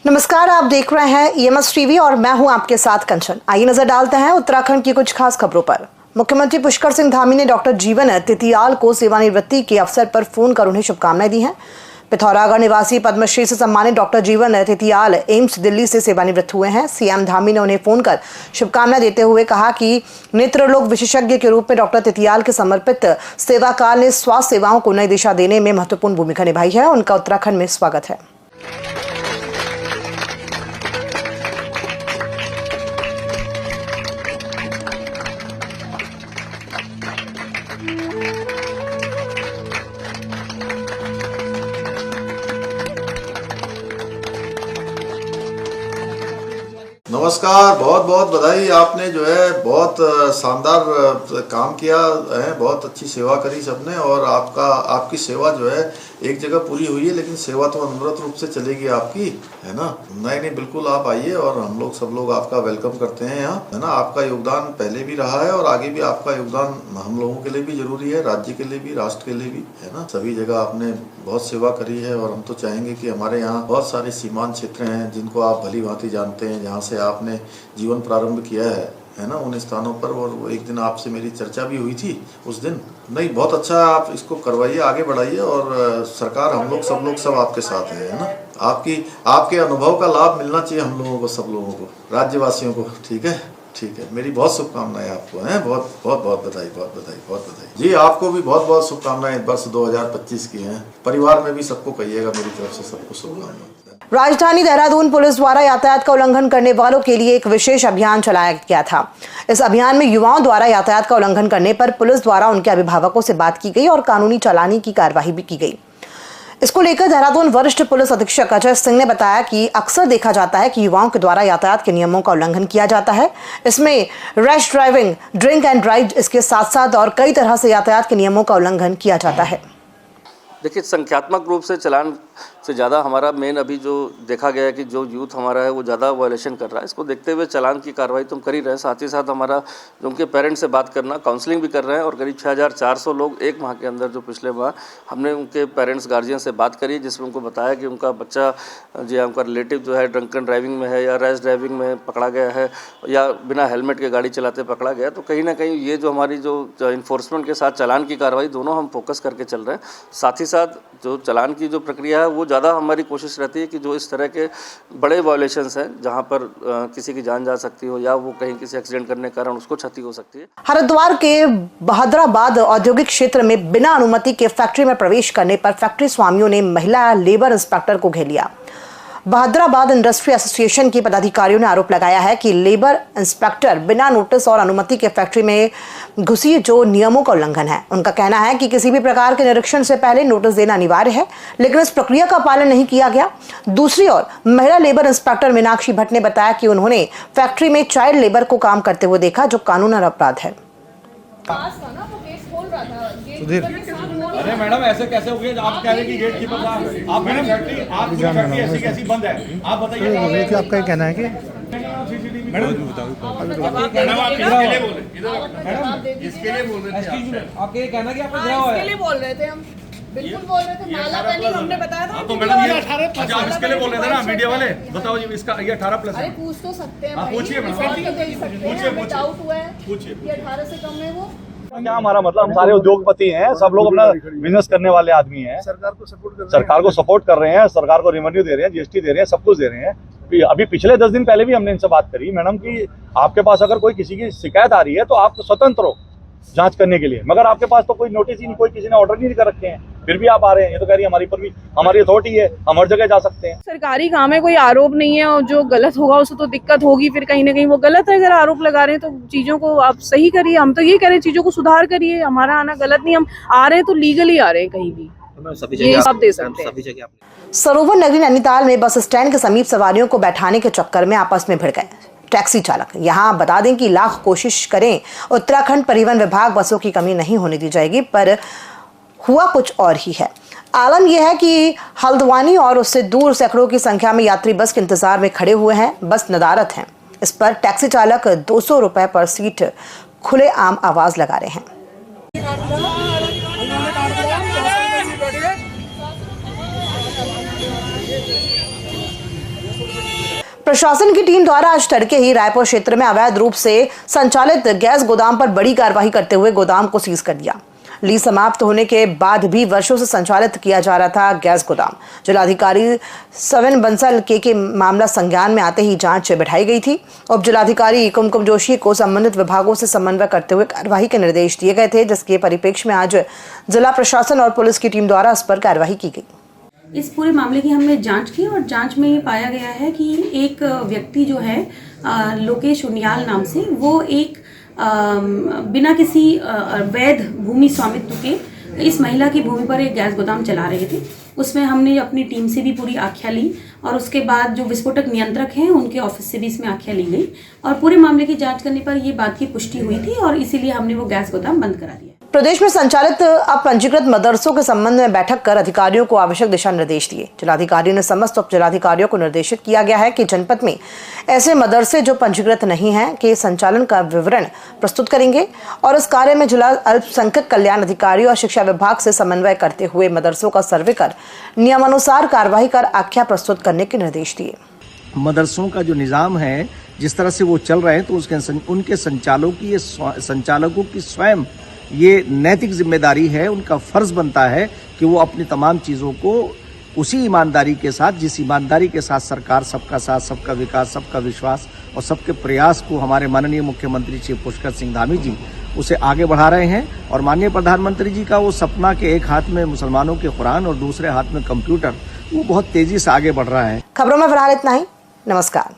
नमस्कार, आप देख रहे हैं EMS टीवी और मैं हूं आपके साथ कंचन। आइए नजर डालते हैं उत्तराखंड की कुछ खास खबरों पर। मुख्यमंत्री पुष्कर सिंह धामी ने डॉक्टर जीवन तिथियाल को सेवानिवृत्ति के अवसर पर फोन कर उन्हें शुभकामनाएं दी हैं। पिथौरागढ़ निवासी पद्मश्री से सम्मानित डॉक्टर जीवन तिथियाल एम्स दिल्ली से सेवानिवृत्त हुए हैं। सीएम धामी ने उन्हें फोन कर शुभकामनाएं देते हुए कहा कि नेत्ररोग विशेषज्ञ के रूप में डॉक्टर तिथियाल के समर्पित सेवा काल ने स्वास्थ्य सेवाओं को नई दिशा देने में महत्वपूर्ण भूमिका निभाई है। उनका उत्तराखंड में स्वागत है। नमस्कार, बहुत बहुत बधाई। आपने जो है बहुत शानदार काम किया है, बहुत अच्छी सेवा करी सबने और आपकी सेवा जो है एक जगह पूरी हुई है, लेकिन सेवा तो अनवरत रूप से चलेगी आपकी, है ना। नहीं, बिल्कुल आप आइए और हम लोग सब लोग आपका वेलकम करते हैं यहाँ, है ना। आपका योगदान पहले भी रहा है और आगे भी आपका योगदान हम लोगों के लिए भी जरूरी है, राज्य के लिए भी, राष्ट्र के लिए भी, है ना। सभी जगह आपने बहुत सेवा करी है और हम तो चाहेंगे कि हमारे यहाँ बहुत सारे सीमांत क्षेत्र हैं जिनको आप भली भांति जानते हैं, जहाँ से आपने जीवन प्रारंभ किया है ना, उन स्थानों पर। और एक दिन आपसे मेरी चर्चा भी हुई थी उस दिन। नहीं, बहुत अच्छा, आप इसको करवाइए, आगे बढ़ाइए और सरकार, हम लोग सब आपके साथ है ना। आपके अनुभव का लाभ मिलना चाहिए हम लोगों को, सब लोगों को, राज्यवासियों को। ठीक है, मेरी बहुत शुभकामनाएं आपको हैं। बहुत बधाई जी। आपको भी बहुत बहुत शुभकामनाएं वर्ष 2025 की हैं। परिवार में भी सबको कहिएगा मेरी तरफ से सबको शुभकामनाएं। राजधानी देहरादून पुलिस द्वारा यातायात का उल्लंघन करने वालों के लिए एक विशेष अभियान चलाया गया था। इस अभियान में युवाओं द्वारा यातायात का उल्लंघन करने पर पुलिस द्वारा उनके अभिभावकों से बात की गई और कानूनी चालानी की कार्यवाही भी की गई। इसको लेकर देहरादून वरिष्ठ पुलिस अधीक्षक अजय सिंह ने बताया कि अक्सर देखा जाता है कि युवाओं के द्वारा यातायात के नियमों का उल्लंघन किया जाता है। इसमें rash driving, drink and drive, इसके साथ साथ और कई तरह से यातायात के नियमों का उल्लंघन किया जाता है। देखिए, संख्यात्मक रूप से चालान से ज़्यादा हमारा मेन अभी जो देखा गया है कि जो यूथ हमारा है वो ज़्यादा वायलेशन कर रहा है। इसको देखते हुए चालान की कार्रवाई तो हम कर ही रहे हैं, साथ ही साथ हमारा जो उनके पेरेंट्स से बात करना, काउंसलिंग भी कर रहे हैं और करीब 6400 लोग एक माह के अंदर, जो पिछले माह हमने उनके पेरेंट्स गार्जियन से बात करी, जिसमें उनको बताया कि उनका बच्चा जो है, उनका रिलेटिव जो है ड्रंकन ड्राइविंग में है या रैश ड्राइविंग में पकड़ा गया है या बिना हेलमेट के गाड़ी चलाते पकड़ा गया। तो कहीं ना कहीं ये जो हमारी जो इन्फोर्समेंट के साथ चालान की कार्रवाई, दोनों हम फोकस करके चल रहे हैं। साथ ही साथ जो चालान की जो प्रक्रिया है वो ज़्यादा हमारी कोशिश रहती है कि जो इस तरह के बड़े वायलेशंस हैं जहां पर किसी की जान जा सकती हो या वो कहीं किसी एक्सीडेंट करने के कारण उसको क्षति हो सकती है। हरिद्वार के बहादुराबाद औद्योगिक क्षेत्र में बिना अनुमति के फैक्ट्री में प्रवेश करने पर फैक्ट्री स्वामियों ने महिला लेबर इंस्पेक्टर को घेर लिया। बहादुराबाद इंडस्ट्री एसोसिएशन के पदाधिकारियों ने आरोप लगाया है कि लेबर इंस्पेक्टर बिना नोटिस और अनुमति के फैक्ट्री में घुसी, जो नियमों का उल्लंघन है। उनका कहना है कि किसी भी प्रकार के निरीक्षण से पहले नोटिस देना अनिवार्य है, लेकिन इस प्रक्रिया का पालन नहीं किया गया। दूसरी ओर महिला लेबर इंस्पेक्टर मीनाक्षी भट्ट ने बताया कि उन्होंने फैक्ट्री में चाइल्ड लेबर को काम करते हुए देखा, जो कानूनन अपराध है। अरे मैडम, ऐसे कैसे हो गया? आप कह रहे हैं कि गेट कीपर साहब, आप मैडम फैक्ट्री ऐसी कैसी बंद है? आप बताइए कि आपका कहना है कि मैडम इसके लिए बोल रहे थे, आपके ये कहना कि आपको गिरा हुआ है, इसके लिए बोल रहे थे हम, बिल्कुल बोल रहे थे। माला पहनी हमने बताया था। तो मैडम ये 18+ आप इसके लिए बोल रहे थे ना, मीडिया वाले। बताओ जी, इसका ये 18+ है। अरे पूछ तो सकते हैं, पूछिए पूछिए, डाउट हुआ है कि 18 से कम है वो। क्या हमारा मतलब, हम सारे उद्योगपति हैं, सब लोग अपना बिजनेस करने वाले आदमी हैं, सरकार को सपोर्ट कर रहे हैं, सरकार को रेवेन्यू दे रहे हैं, जीएसटी दे रहे हैं, सब कुछ दे रहे हैं। अभी पिछले 10 दिन पहले भी हमने इनसे बात करी मैडम कि आपके पास अगर कोई किसी की शिकायत आ रही है तो आप तो स्वतंत्र हो जांच करने के लिए, मगर आपके पास तो कोई नोटिस ही नहीं, कोई किसी ने ऑर्डर नहीं कर रखे हैं, फिर भी आप आ रहे हैं। ये तो कह रही है हमारी पर भी हमारी अथॉरिटी है, हम हर जगह जा सकते हैं। सरकारी काम है, कोई आरोप नहीं है, और जो गलत होगा उसको तो दिक्कत होगी, फिर कहीं ना कहीं वो गलत है। अगर आरोप लगा रहे हैं तो चीजों को आप सही करिए। हम तो ये कह रहे हैं चीजों को सुधार करिए, हमारा आना गलत नहीं, हम आ रहे हैं तो लीगली आ रहे हैं, कहीं भी ये सब दे सकते हैं। सरोवर नगरी नैनीताल में बस स्टैंड के समीप सवारियों को बैठाने के चक्कर में आपस में भिड़ गए टैक्सी चालक। यहाँ बता दें कि लाख कोशिश करें उत्तराखंड परिवहन विभाग बसों की कमी नहीं होने दी जाएगी, पर हुआ कुछ और ही है। आलम यह है कि हल्द्वानी और उससे दूर सैकड़ों की संख्या में यात्री बस के इंतजार में खड़े हुए हैं। बस नदारत हैं। इस पर टैक्सी चालक 200 रुपए पर सीट खुलेआम आवाज लगा रहे हैं। प्रशासन की टीम द्वारा आज तड़के ही रायपुर क्षेत्र में अवैध रूप से संचालित गैस गोदाम पर बड़ी कार्रवाई करते हुए गोदाम को सीज कर दिया। लीज समाप्त होने के बाद भी वर्षों से संचालित किया जा रहा था गैस गोदाम। जिलाधिकारी सविन बंसल के मामला संज्ञान में आते ही जांच बैठाई गई थी। उप जिलाधिकारी कुमकुम जोशी को संबंधित विभागों से समन्वय करते हुए कार्यवाही के निर्देश दिए गए थे, जिसके परिप्रेक्ष्य में आज जिला प्रशासन और पुलिस की टीम द्वारा इस पर कार्यवाही की गई। इस पूरे मामले की हमने जांच की और जांच में ये पाया गया है कि एक व्यक्ति जो है लोकेश उनियाल नाम से, वो एक बिना किसी वैध भूमि स्वामित्व के इस महिला की भूमि पर एक गैस गोदाम चला रहे थे। उसमें हमने अपनी टीम से भी पूरी आख्या ली और उसके बाद जो विस्फोटक नियंत्रक हैं उनके ऑफिस से भी इसमें आख्या ली गई और पूरे मामले की जांच करने पर ये बात की पुष्टि हुई थी और इसीलिए हमने वो गैस गोदाम बंद करा दिया। प्रदेश में संचालित अपंजीकृत मदरसों के संबंध में बैठक कर अधिकारियों को आवश्यक दिशा निर्देश दिए। जिलाधिकारी ने समस्त उप जिलाधिकारियों को निर्देशित किया गया है कि जनपद में ऐसे मदरसे जो पंजीकृत नहीं हैं के संचालन का विवरण प्रस्तुत करेंगे और इस कार्य में जिला अल्पसंख्यक कल्याण अधिकारी और शिक्षा विभाग से समन्वय करते हुए मदरसों का सर्वे कर नियमानुसार कार्यवाही कर आख्या प्रस्तुत करने के निर्देश दिए। मदरसों का जो निज़ाम है, जिस तरह से वो चल रहे हैं, तो उनके संचालकों की स्वयं ये नैतिक जिम्मेदारी है, उनका फर्ज बनता है कि वो अपनी तमाम चीज़ों को उसी ईमानदारी के साथ, जिस ईमानदारी के साथ सरकार सबका साथ, सबका विकास, सबका विश्वास और सबके प्रयास को हमारे माननीय मुख्यमंत्री श्री पुष्कर सिंह धामी जी उसे आगे बढ़ा रहे हैं। और माननीय प्रधानमंत्री जी का वो सपना के एक हाथ में मुसलमानों के कुरान और दूसरे हाथ में कंप्यूटर, वो बहुत तेजी से आगे बढ़ रहा है। खबरों में फिलहाल इतना ही। नमस्कार।